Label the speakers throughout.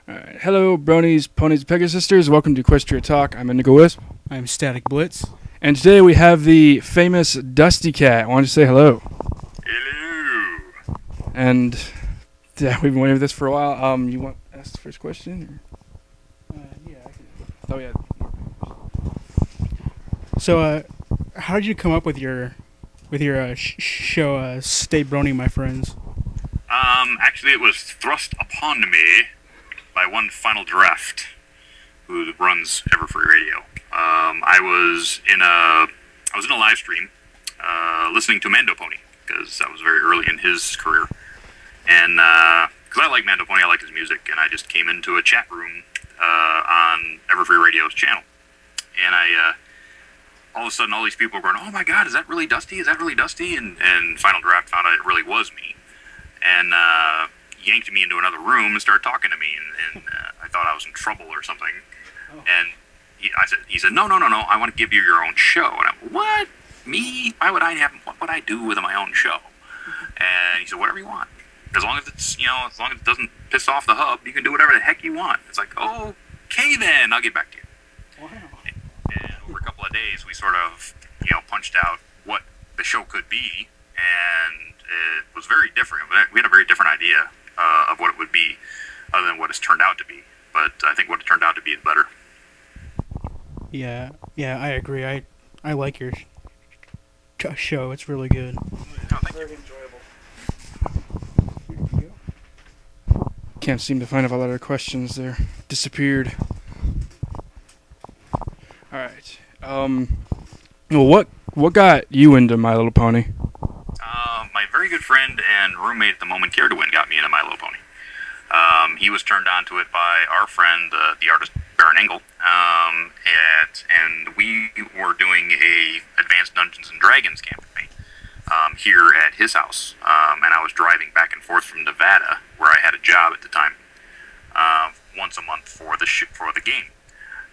Speaker 1: Alright, hello, bronies, ponies, Pegasisters. Welcome to EquestriaTalk. I'm Indigo Wisp.
Speaker 2: I'm Static Blitz.
Speaker 1: And today we have the famous Dustykat. I wanted to say hello.
Speaker 3: Hello.
Speaker 1: And yeah, we've been waiting for this for a while. You want to ask the first question?
Speaker 2: Yeah.
Speaker 1: Oh yeah.
Speaker 2: So, how did you come up with your show, Stay Brony, My Friends?
Speaker 3: Actually, it was thrust upon me by one Final Draft, who runs Everfree Radio. I was in a live stream, listening to Mando Pony, because I was very early in his career, and because I like Mando Pony, I like his music, and I just came into a chat room on Everfree Radio's channel, and I all of a sudden all these people were going, "Oh my God, is that really Dusty? Is that really Dusty?" And Final Draft found out it really was me, and yanked me into another room and started talking to me, and I thought I was in trouble or something. Oh. And he said, no, I want to give you your own show. And I'm, what? Me? What would I do with my own show? And he said, whatever you want. As long as it's, as long as it doesn't piss off the hub, you can do whatever the heck you want. It's like, okay then, I'll get back to you.
Speaker 2: Wow.
Speaker 3: And over a couple of days, we sort of, punched out what the show could be, and it was very different. We had a very different idea of what it would be, other than what it's turned out to be. But I think what it turned out to be is better.
Speaker 2: Yeah, I agree. I like your show. It's really good.
Speaker 3: Very
Speaker 2: enjoyable.
Speaker 1: Can't seem to find a lot of questions there. Disappeared. Alright. Well, what got you into My Little Pony?
Speaker 3: My very good friend and roommate at the moment, Care to Win, got me into My Little Pony. He was turned on to it by our friend, the artist Baron Engel, and we were doing a Advanced Dungeons and Dragons campaign here at his house, and I was driving back and forth from Nevada, where I had a job at the time, once a month for the game.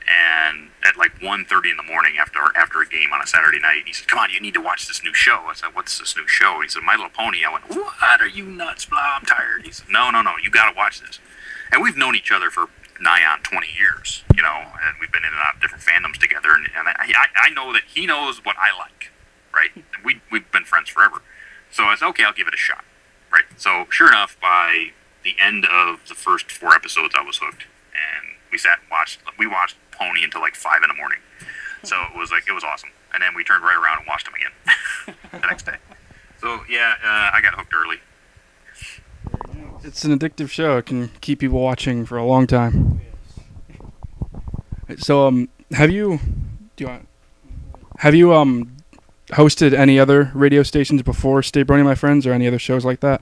Speaker 3: And at like 1:30 in the morning after a game on a Saturday night, he said, "Come on, you need to watch this new show." I said, "What's this new show?" And he said, "My Little Pony." I went, "What? Are you nuts? Blah, I'm tired." He said, No, you got to watch this. And we've known each other for nigh on 20 years, and we've been in and out of different fandoms together, and I know that he knows what I like, right? We've been friends forever. So I said, okay, I'll give it a shot, right? So sure enough, by the end of the first 4 episodes, I was hooked, and we sat and watched Pony until like 5 in the morning. So it was awesome. And then we turned right around and watched him again the next day. So yeah, I got hooked early.
Speaker 1: It's an addictive show. It can keep people watching for a long time. So, have you hosted any other radio stations before Stay Brony, My Friends, or any other shows like that?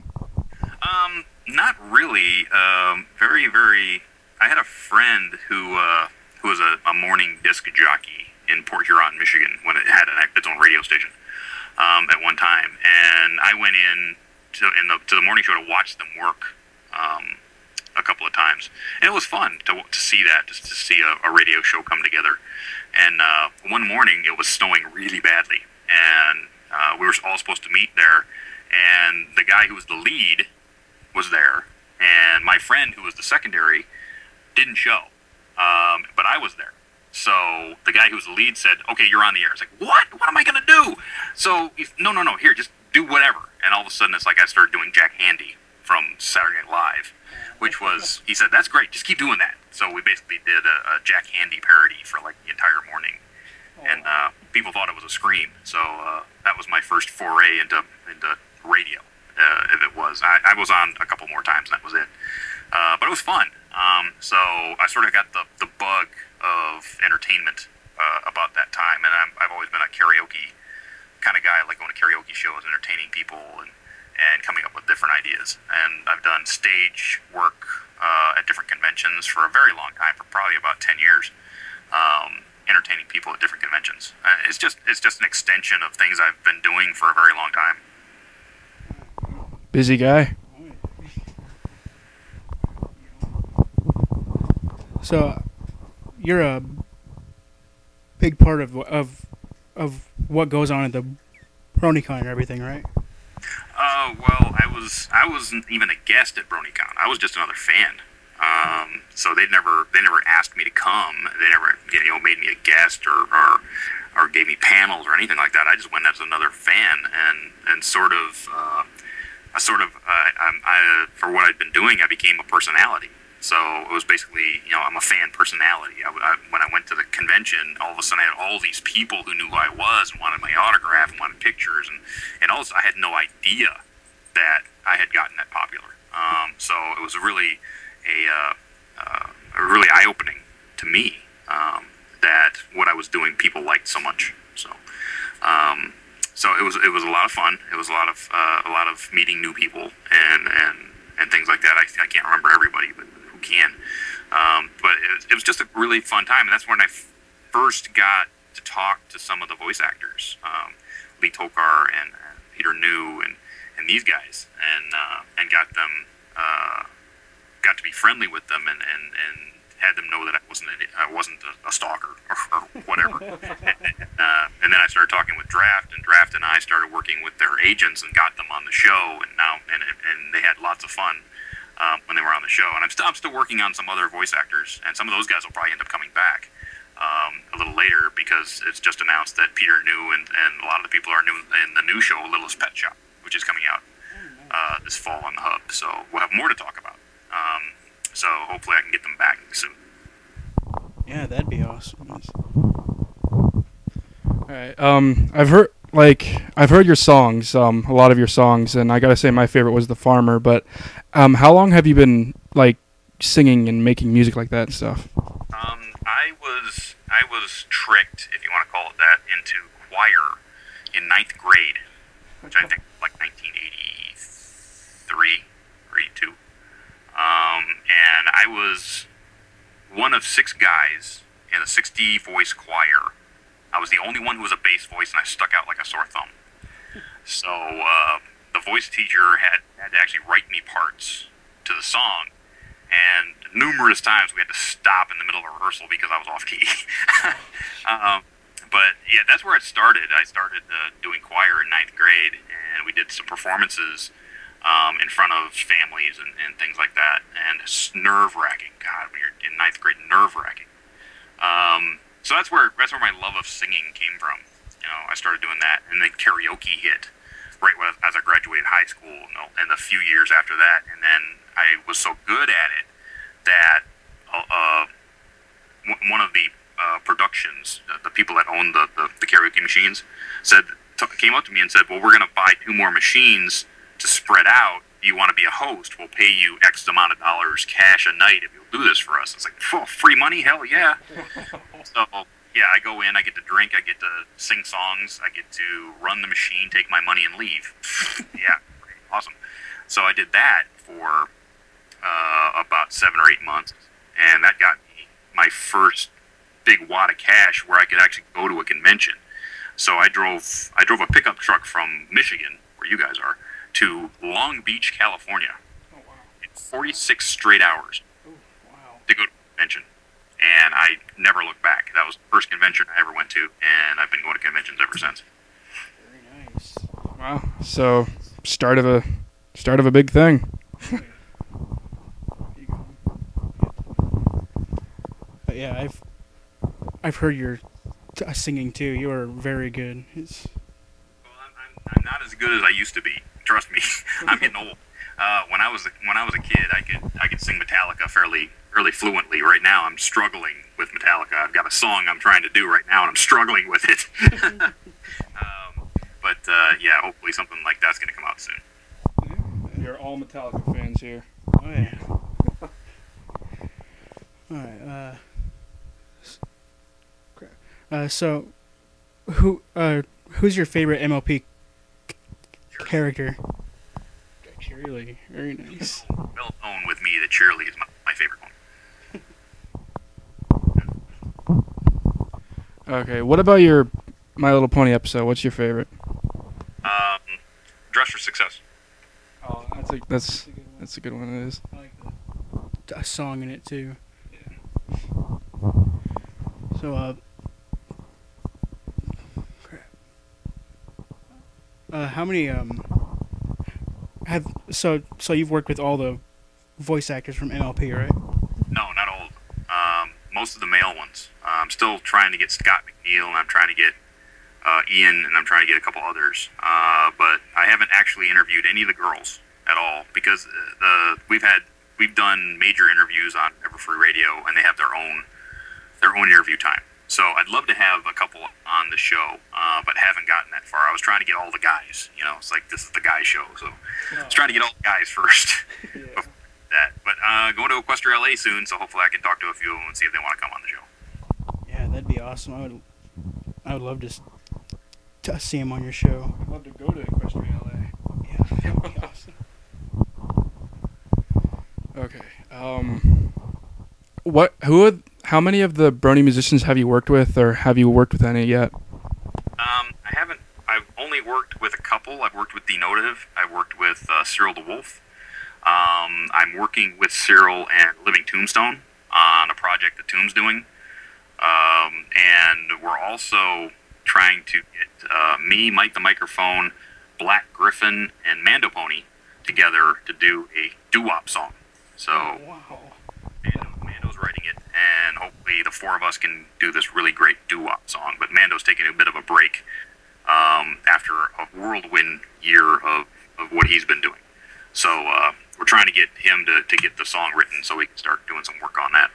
Speaker 3: Not really. I had a friend who was a morning disc jockey in Port Huron, Michigan, when it had its own radio station at one time, and I went in to the morning show to watch them work a couple of times, and it was fun to see that, just to see a radio show come together. And one morning it was snowing really badly, and we were all supposed to meet there, and the guy who was the lead was there, and my friend who was the secondary didn't show, but I was there. So the guy who was the lead said, "Okay, you're on the air." I was like, "What? What am I going to do?" So, no, here, just do whatever. And all of a sudden, it's like I started doing Jack Handy from Saturday Night Live, which was, he said, "That's great, just keep doing that." So we basically did a Jack Handy parody for like the entire morning, and people thought it was a scream. So that was my first foray into radio. If it was, I was on a couple more times, and that was it. But it was fun. So I sort of got the bug of entertainment about that time, and I've always been a karaoke kind of guy. I like going to karaoke shows, entertaining people, and coming up with different ideas. And I've done stage work at different conventions for a very long time, for probably about 10 years, entertaining people at different conventions. It's just an extension of things I've been doing for a very long time.
Speaker 1: Busy guy.
Speaker 2: So, you're a big part of what goes on at the BronyCon and everything, right?
Speaker 3: Well, I wasn't even a guest at BronyCon. I was just another fan. So they never asked me to come. They never made me a guest or gave me panels or anything like that. I just went as another fan and sort of for what I'd been doing, I became a personality. So it was basically, I'm a fan personality. When I went to the convention, all of a sudden I had all these people who knew who I was and wanted my autograph and wanted pictures, and also I had no idea that I had gotten that popular. So it was really really eye-opening to me that what I was doing people liked so much. So it was a lot of fun. It was a lot of meeting new people and things like that. I can't remember everybody, but who can? But it was just a really fun time, and that's when I first got to talk to some of the voice actors, Lee Tokar and Peter New and these guys, and got to be friendly with them and had them know that I wasn't a stalker or whatever. And then I started talking with Draft, and Draft and I started working with their agents and got them on the show, and they had lots of fun when they were on the show. And I'm still working on some other voice actors, and some of those guys will probably end up coming back a little later, because it's just announced that Peter New and a lot of the people are new in the new show, Littlest Pet Shop, which is coming out this fall on the Hub. So we'll have more to talk about. So hopefully I can get them back soon.
Speaker 2: Yeah, that'd be awesome.
Speaker 1: All right. I've heard your songs, a lot of your songs, and I gotta say my favorite was The Farmer. But how long have you been singing and making music like that and stuff?
Speaker 3: I was tricked, if you want to call it that, into choir in 9th grade, which I think was 1983 or 82. And I was one of 6 guys in a 60-voice choir. I was the only one who was a bass voice, and I stuck out like a sore thumb. So the voice teacher had to actually write me parts to the song, and numerous times we had to stop in the middle of rehearsal because I was off key. But yeah, that's where it started. I started doing choir in 9th grade, and we did some performances in front of families and things like that. And it's nerve-wracking. God, when you're in 9th grade, nerve-wracking. So that's where my love of singing came from. I started doing that, and then karaoke hit right as I graduated high school, and a few years after that. And then I was so good at it that one of the productions, the people that owned the karaoke machines, came up to me and said, "Well, we're going to buy 2 more machines to spread out. Do you want to be a host? We'll pay you X amount of dollars cash a night if you'll do this for us." It's like, free money? Hell yeah. So yeah, I go in, I get to drink, I get to sing songs, I get to run the machine, take my money, and leave. Yeah, awesome. So I did that for about 7 or 8 months, and that got me my first big wad of cash where I could actually go to a convention. So I drove a pickup truck from Michigan, where you guys are, to Long Beach, California. Oh, wow. In 46 straight hours.
Speaker 2: Oh, wow.
Speaker 3: To go to a convention. And I never looked back. That was the first convention I ever went to, and I've been going to conventions ever since.
Speaker 2: Very nice.
Speaker 1: Wow. So start of a big thing.
Speaker 2: But yeah, I've heard your singing too. You are very good.
Speaker 3: Well, I'm not as good as I used to be. Trust me, I'm getting old. When I was a kid, I could sing Metallica fairly fluently. Right now, I'm struggling with Metallica. I've got a song I'm trying to do right now, and I'm struggling with it. But yeah, hopefully something like that's going to come out soon.
Speaker 1: You're all Metallica fans here.
Speaker 2: Oh yeah. All right. So, who's your favorite MLP character? Cheerily, very nice.
Speaker 3: Well known with me that Cheerily is my favorite one.
Speaker 1: Okay, what about your My Little Pony episode? What's your favorite?
Speaker 3: Dress for Success.
Speaker 1: Oh, that's a good one. It is.
Speaker 2: I like a song in it too.
Speaker 3: Yeah.
Speaker 2: So, how many so you've worked with all the voice actors from MLP, right?
Speaker 3: most of the male ones. I'm still trying to get Scott McNeil, and I'm trying to get Ian, and I'm trying to get a couple others. But I haven't actually interviewed any of the girls at all because we've done major interviews on Everfree Radio, and they have their own interview time. So I'd love to have a couple on the show, but haven't gotten that far. I was trying to get all the guys. It's like this is the guy show, so I was trying to get all the guys first. Before that, but going to Equestria LA soon, so hopefully I can talk to a few of them and see if they want to come on the show.
Speaker 2: Yeah, that'd be awesome. I would love to see him on your show.
Speaker 1: I'd love to go to Equestria LA.
Speaker 2: Yeah, that would be awesome.
Speaker 1: Okay. How many of the Brony musicians have you worked with, or have you worked with any yet?
Speaker 3: I haven't. I've only worked with a couple. I've worked with Denotive. I've worked with Cyril the Wolf. I'm working with Cyril and Living Tombstone on a project that Tomb's doing. And we're also trying to get me, Mike the Microphone, Black Griffin, and Mando Pony together to do a doo-wop song. So
Speaker 2: Wow.
Speaker 3: Mando's writing it, and hopefully the four of us can do this really great doo-wop song. But Mando's taking a bit of a break after a whirlwind year of what he's been doing. So we're trying to get him to get the song written so we can start doing some work on that.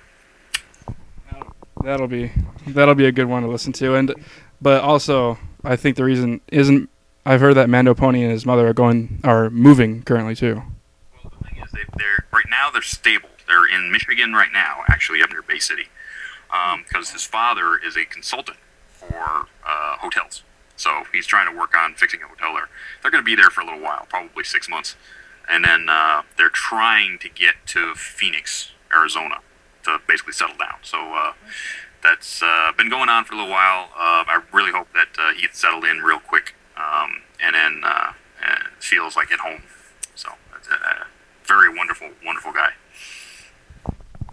Speaker 1: That'll be a good one to listen to, but also I think the reason isn't. I've heard that Mando Pony and his mother are moving currently too.
Speaker 3: Well, the thing is, they're right now they're stable. They're in Michigan right now, actually up near Bay City, because his father is a consultant for hotels. So he's trying to work on fixing a hotel there. They're going to be there for a little while, probably 6 months, and then they're trying to get to Phoenix, Arizona, to basically settle down. So that's been going on for a little while. I really hope that he gets settled in real quick, and then feels like at home. So that's a very wonderful, wonderful guy.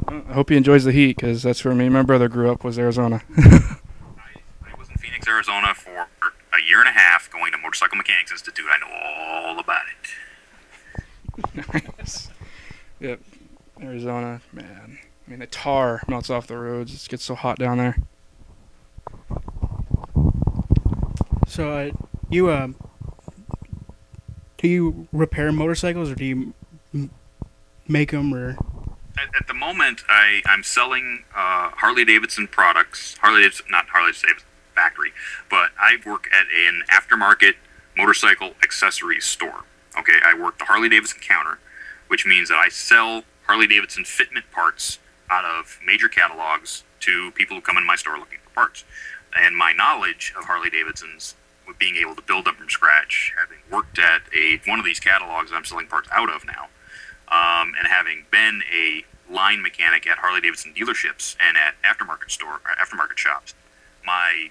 Speaker 1: I hope he enjoys the heat, because that's where me and my brother grew up, was Arizona.
Speaker 3: I was in Phoenix, Arizona for a year and a half going to Motorcycle Mechanics Institute. I know all about it.
Speaker 1: Nice. Yep. Arizona, man. I mean, the tar melts off the roads. It gets so hot down there.
Speaker 2: So, do you repair motorcycles, or do you make them, or?
Speaker 3: At the moment, I'm selling Harley-Davidson products. Not Harley-Davidson factory, but I work at an aftermarket motorcycle accessories store. Okay, I work the Harley-Davidson counter, which means that I sell Harley-Davidson fitment parts out of major catalogs to people who come in my store looking for parts. And my knowledge of Harley-Davidsons, with being able to build them from scratch, having worked at one of these catalogs that I'm selling parts out of now, and having been a line mechanic at Harley-Davidson dealerships and at aftermarket shops, my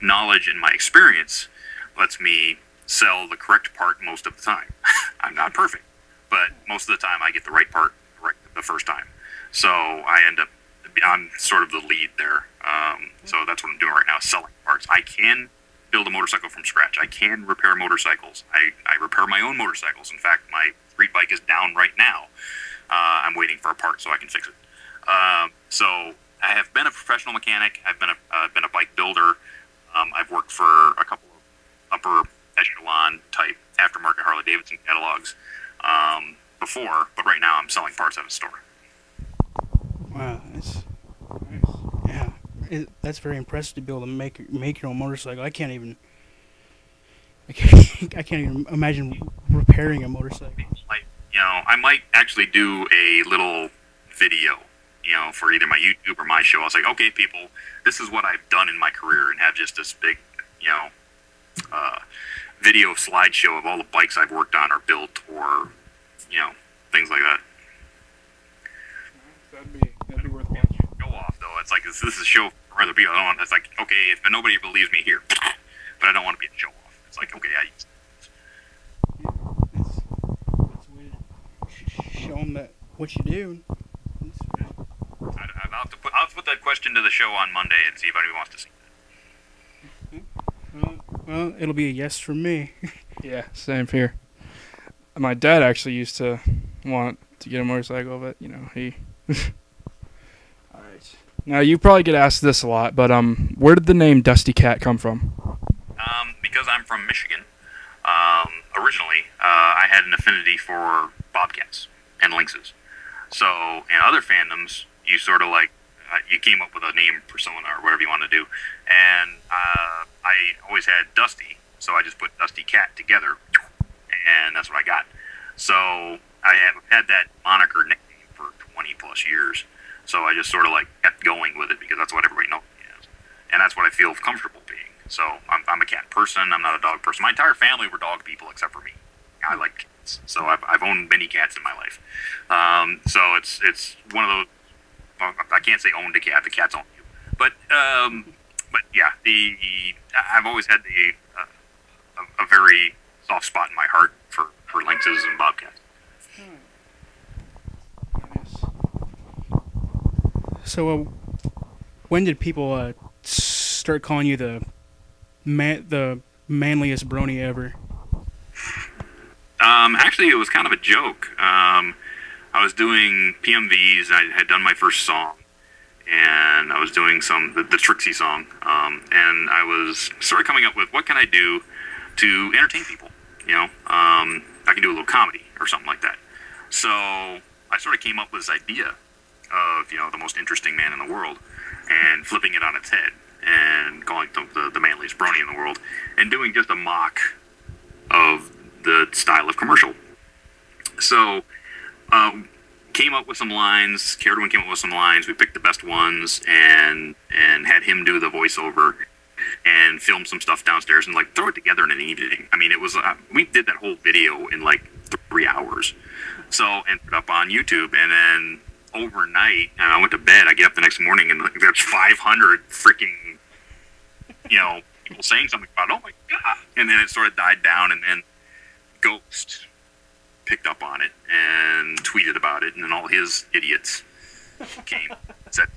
Speaker 3: knowledge and my experience lets me sell the correct part most of the time. I'm not perfect, but most of the time I get the right part right the first time. So I'm sort of the lead there. So that's what I'm doing right now, selling parts. I can build a motorcycle from scratch. I can repair motorcycles. I repair my own motorcycles. In fact, my street bike is down right now. I'm waiting for a part so I can fix it. So I have been a professional mechanic. I've been a bike builder. I've worked for a couple of upper echelon type aftermarket Harley-Davidson catalogs before, but right now I'm selling parts at a store.
Speaker 2: Wow, that's nice. Yeah, that's very impressive to be able to make your own motorcycle. I can't even imagine repairing a motorcycle.
Speaker 3: I might actually do a little video, for either my YouTube or my show. I was like, okay, people, this is what I've done in my career, and have just this big, video slideshow of all the bikes I've worked on or built, or, things like that.
Speaker 1: That'd be worth watching.
Speaker 3: Go off though. It's like this is a show for other people. It's like, okay, if nobody believes me here, but I don't want to be a show off. It's like, okay,
Speaker 2: That's a way to show them that what you do.
Speaker 3: I'll put that question to the show on Monday and see if anybody wants to see that.
Speaker 2: Well, it'll be a yes from me.
Speaker 1: Yeah, same here. My dad actually used to want to get a motorcycle, but he Now you probably get asked this a lot, but where did the name Dustykat come from?
Speaker 3: Because I'm from Michigan, originally, I had an affinity for bobcats and lynxes. So, in other fandoms, you sort of like, you came up with a name persona or whatever you want to do. And I always had Dusty, so I just put Dustykat together, and that's what I got. So, I have had that moniker nickname for 20 plus years. So I just sort of like kept going with it because that's what everybody knows me as. And that's what I feel comfortable being. So I'm a cat person. I'm not a dog person. My entire family were dog people except for me. I like cats. So I've owned many cats in my life. So it's one of those. Well, I can't say owned a cat. The cats own you. But yeah, I've always had a very soft spot in my heart for lynxes and bobcats.
Speaker 2: So, when did people start calling you the manliest brony ever?
Speaker 3: Actually, it was kind of a joke. I was doing PMVs. I had done my first song, and I was doing the Trixie song, and I was sort of coming up with what can I do to entertain people. You know, I can do a little comedy or something like that. So I sort of came up with this idea of, you know, the most interesting man in the world, and flipping it on its head and calling it the manliest brony in the world, and doing just a mock of the style of commercial. So came up with some lines. Caradwin came up with some lines. We picked the best ones and had him do the voiceover and film some stuff downstairs and like throw it together in an evening. I mean, it was we did that whole video in like 3 hours. So ended up on YouTube, and then overnight, and I went to bed. I get up the next morning, and there's 500 freaking, you know, people saying something about, oh my god, and then it sort of died down, and then Ghost picked up on it and tweeted about it, and then all his idiots came, said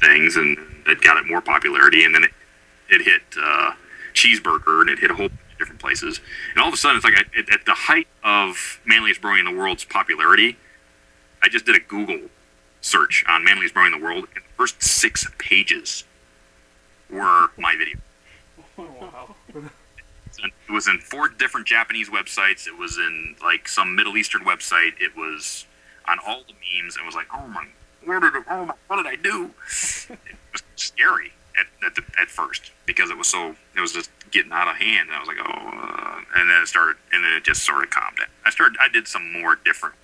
Speaker 3: things, and it got it more popularity, and then it hit Cheeseburger, and it hit a whole bunch of different places, and all of a sudden, it's like at the height of manliest brony in the world's popularity, I just did a Google search on manliest brony in the world, and the first 6 pages were my video.
Speaker 1: Wow.
Speaker 3: It was in 4 different Japanese websites. It was in like some Middle Eastern website. It was on all the memes. And it was like, oh my, what did I do? It was scary at first because it was just getting out of hand. And I was like, oh, and then it just sort of calmed down. I did some more different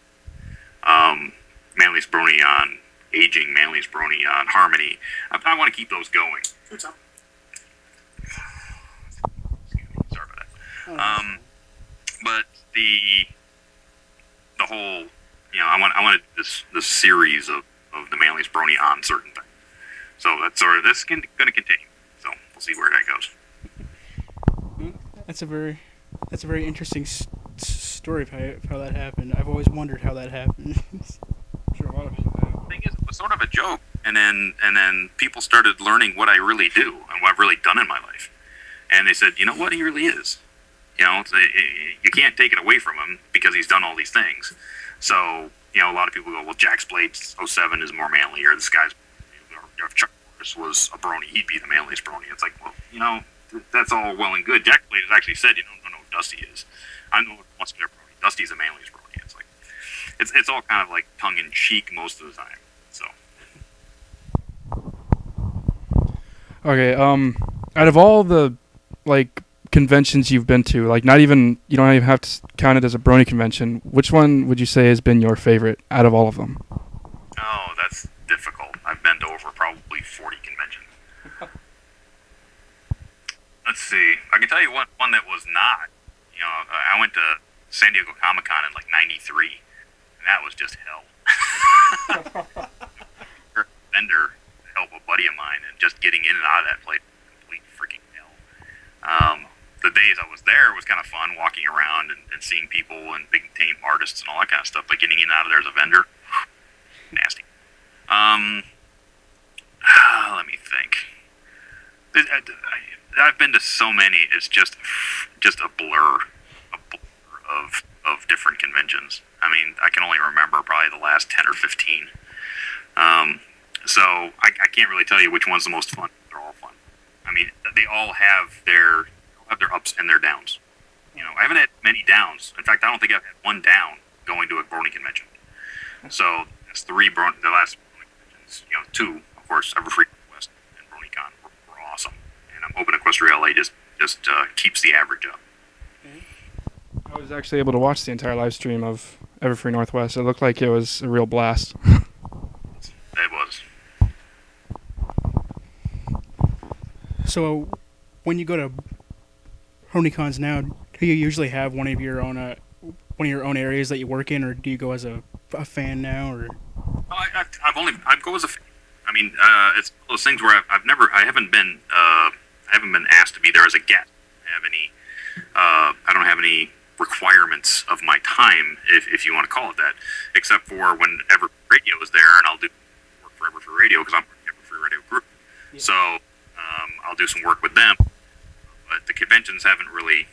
Speaker 3: manliest brony on aging, manliest brony on harmony. I want to keep those going. Sorry about that. But the whole, you know, I wanted this series of the manliest brony on certain things. So that's going to continue. So we'll see where that goes.
Speaker 2: That's a very interesting story of how that happened. I've always wondered how that happened.
Speaker 1: I'm sure a lot of people have.
Speaker 3: The thing is, it was sort of a joke, and then people started learning what I really do and what I've really done in my life, and they said, you know what, he really is. You know, you can't take it away from him because he's done all these things. So, you know, a lot of people go, well, Jack's Blade 07 is more manly, or this guy's, if Chuck Norris was a brony, he'd be the manliest brony. It's like, well, you know, that's all well and good. Jack Blade has actually said, you don't know who Dusty is. I know what wants to be a brony. Dusty's the manliest brony. It's like, it's all kind of like tongue in cheek most of the time. So.
Speaker 1: Okay. Out of all the like conventions you've been to, like you don't even have to count it as a brony convention, which one would you say has been your favorite out of all of them?
Speaker 3: Oh, that's difficult. I've been to over probably 40 conventions. Let's see. I can tell you one that was not. You know, I went to San Diego Comic-Con in like '93, and that was just hell. Vendor to help a buddy of mine, and just getting in and out of that place was complete freaking hell. The days I was there was kind of fun, walking around and seeing people and big name artists and all that kind of stuff. But getting in and out of there as a vendor, nasty. Let me think. I've been to so many. It's just a blur of different conventions. I mean, I can only remember probably the last 10 or 15. So I can't really tell you which one's the most fun. They're all fun. I mean, they all have their ups and their downs. You know, I haven't had many downs. In fact, I don't think I've had one down going to a brony convention. So that's the last brony conventions. You know, two, of course, Everfree West and BronyCon were awesome. And I'm hoping Equestria LA just keeps the average up.
Speaker 1: I was actually able to watch the entire live stream of Everfree Northwest. It looked like it was a real blast.
Speaker 3: It was.
Speaker 2: So, when you go to BronyCons now, do you usually have one of your own areas that you work in, or do you go as a fan now, or?
Speaker 3: I go as a fan. I mean, it's one of those things where I haven't been asked to be there as a guest. I don't have any requirements of my time, if you want to call it that, except for whenever radio is there, and I'll do work for Everfree Radio because I'm part of the Everfree Radio group. Yeah. So I'll do some work with them. But the conventions haven't really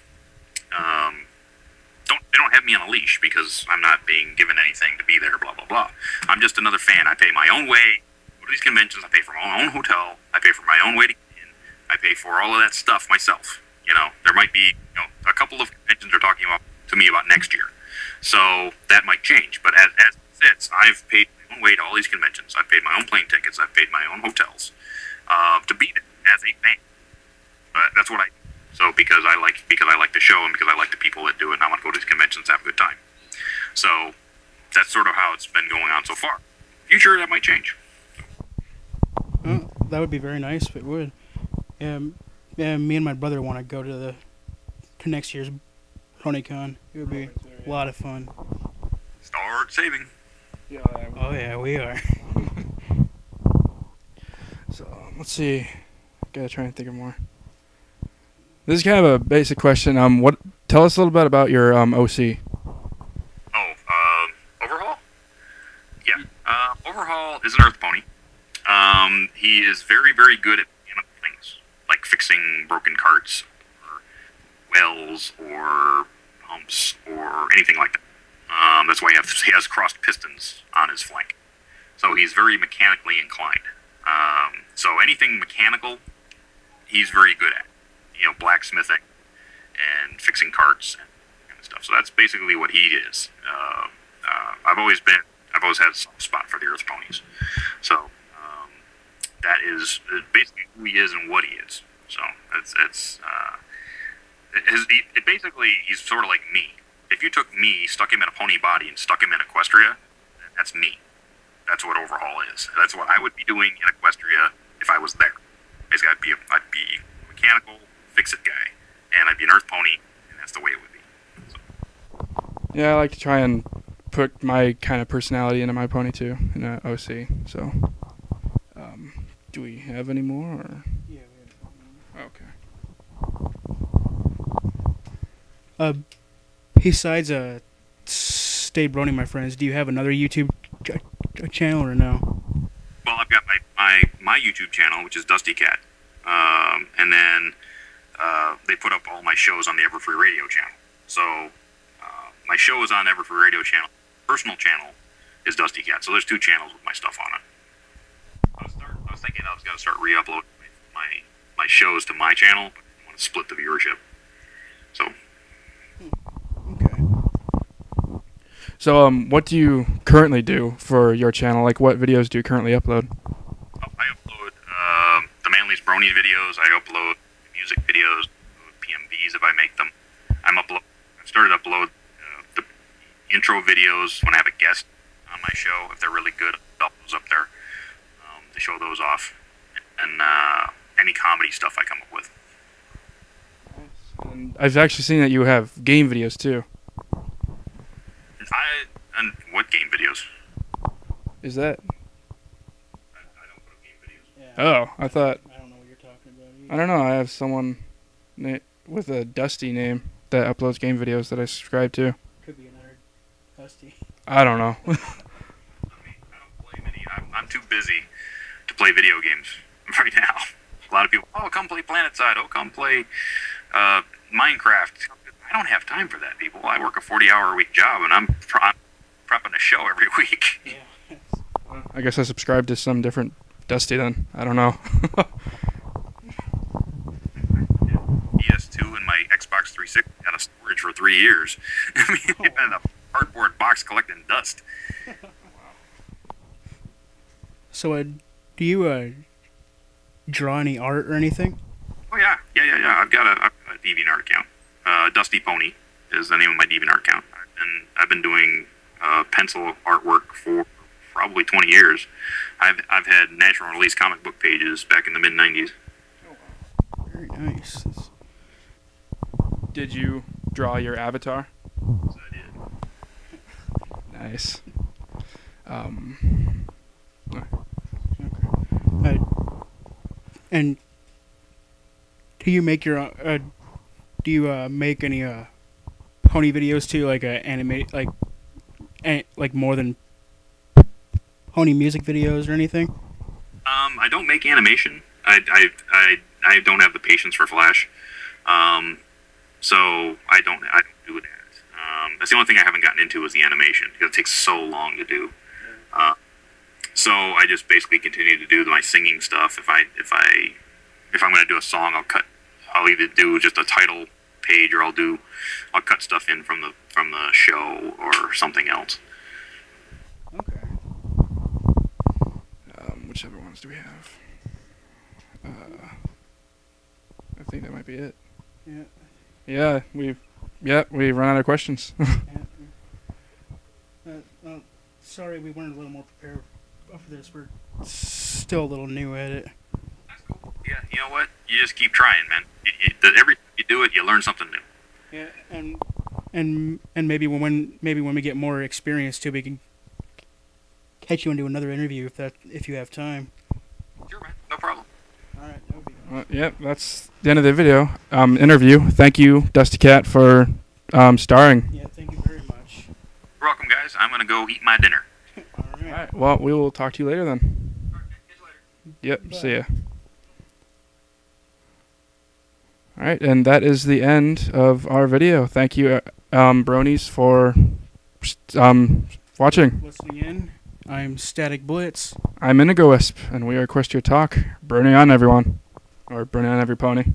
Speaker 3: they don't have me on a leash because I'm not being given anything to be there. Blah blah blah. I'm just another fan. I pay my own way. Go to these conventions. I pay for my own hotel. I pay for my own way to get in. I pay for all of that stuff myself. You know, there might be a couple of conventions are talking to me about next year, so that might change. But as it sits, I've paid my own way to all these conventions. I've paid my own plane tickets. I've paid my own hotels to be there as a fan. But that's what I do. So because I like the show and because I like the people that do it, and I want to go to these conventions and have a good time. So that's sort of how it's been going on so far. Future, that might change.
Speaker 2: Well, that would be very nice if it would. Yeah, me and my brother want to go to next year's BronyCon. It would be a lot of fun.
Speaker 3: Start saving.
Speaker 2: Yeah. Oh yeah, we are.
Speaker 1: So let's see. Gotta try and think of more. This is kind of a basic question. Tell us a little bit about your OC.
Speaker 3: Overhaul? Yeah. Overhaul is an earth pony. He is very, very good at mechanical things, like fixing broken carts, or wells, or humps, or anything like that. That's why he has crossed pistons on his flank. So he's very mechanically inclined. So anything mechanical, he's very good at. You know, blacksmithing and fixing carts and kind of stuff. So that's basically what he is. I've always had a soft spot for the earth ponies. So that is basically who he is and what he is. So basically he's sort of like me. If you took me, stuck him in a pony body, and stuck him in Equestria, that's me. That's what Overhaul is. That's what I would be doing in Equestria if I was there. Basically, I'd be mechanical, fix-it guy, and I'd be an earth pony, and that's the way it would be. So.
Speaker 1: Yeah, I like to try and put my kind of personality into my pony too in an OC. So, do we have any more? Or?
Speaker 2: Yeah, we
Speaker 1: have. Okay.
Speaker 2: Besides Stay Brony, my friends, do you have another YouTube channel or no?
Speaker 3: Well, I've got my YouTube channel, which is Dustykat, and then they put up all my shows on the Everfree Radio channel. So my show is on Everfree Radio channel. Personal channel is Dustykat. So there's two channels with my stuff on it. I was thinking I was going to start re-uploading my shows to my channel, but I want to split the viewership. So.
Speaker 2: Okay.
Speaker 1: So what do you currently do for your channel? Like, what videos do you currently upload?
Speaker 3: I upload the Manly's Brony videos. I upload music videos, PMVs if I make them. I've started to upload the intro videos when I have a guest on my show. If they're really good, I'll upload those up there to show those off. And any comedy stuff I come up with.
Speaker 1: And I've actually seen that you have game videos too.
Speaker 3: And what game videos?
Speaker 1: Is that?
Speaker 3: I don't put up game videos.
Speaker 2: Yeah.
Speaker 1: Oh, I thought.
Speaker 2: I don't know what you're talking about either.
Speaker 1: I don't know. I have someone with a Dusty name that uploads game videos that I subscribe to.
Speaker 2: Could be another Dusty.
Speaker 1: I don't know.
Speaker 3: I don't play many. I'm too busy to play video games right now. A lot of people, come play PlanetSide. Come play Minecraft. I don't have time for that, people. I work a 40-hour-a-week job, and I'm prepping a show every week.
Speaker 2: Yeah.
Speaker 1: I guess I subscribe to some different Dusty then. I don't know.
Speaker 3: PS2 and my Xbox 360 out of storage for 3 years. I mean, it's been in a cardboard box collecting dust.
Speaker 2: So, do you draw any art or anything?
Speaker 3: Oh yeah. I've got a DeviantArt account. Dusty Pony is the name of my DeviantArt account. I've been doing pencil artwork for probably 20 years. I've had national release comic book pages back in the mid '90s.
Speaker 2: Very nice.
Speaker 1: Did you draw your avatar?
Speaker 3: So I did.
Speaker 1: Nice.
Speaker 2: And do you make your make any pony videos too, like animate like more than pony music videos or anything?
Speaker 3: I don't make animation. I don't have the patience for Flash. So I don't do that. That's the only thing I haven't gotten into is the animation because it takes so long to do. So I just basically continue to do my singing stuff. If I'm going to do a song, I'll either do just a title page or I'll cut stuff in from the show or something else.
Speaker 2: Okay.
Speaker 1: Which other ones do we have? I think that might be it.
Speaker 2: Yeah.
Speaker 1: Yeah, we've run out of questions.
Speaker 2: Sorry, we weren't a little more prepared for this. We're still a little new at it.
Speaker 3: That's cool. Yeah, you know what? You just keep trying, man. Every time you do it, you learn something new.
Speaker 2: Yeah, and maybe when we get more experience too, we can catch you into another interview if you have time.
Speaker 3: Sure, man. No problem.
Speaker 2: All right, that would be good.
Speaker 1: Yep, that's the end of the video interview. Thank you, Dustykat, for starring.
Speaker 2: Yeah, thank you very much.
Speaker 3: You're welcome, guys. I'm gonna go eat my dinner.
Speaker 2: All right.
Speaker 1: All right. Well, we will talk to you later then.
Speaker 3: All right, catch you later.
Speaker 1: Yep.
Speaker 2: Bye.
Speaker 1: See ya. All right, and that is the end of our video. Thank you, bronies, for watching.
Speaker 2: Listening in. I'm Static Blitz.
Speaker 1: I'm Indigo Wisp, and we are EquestriaTalk. Burning on everyone, or burning on every pony.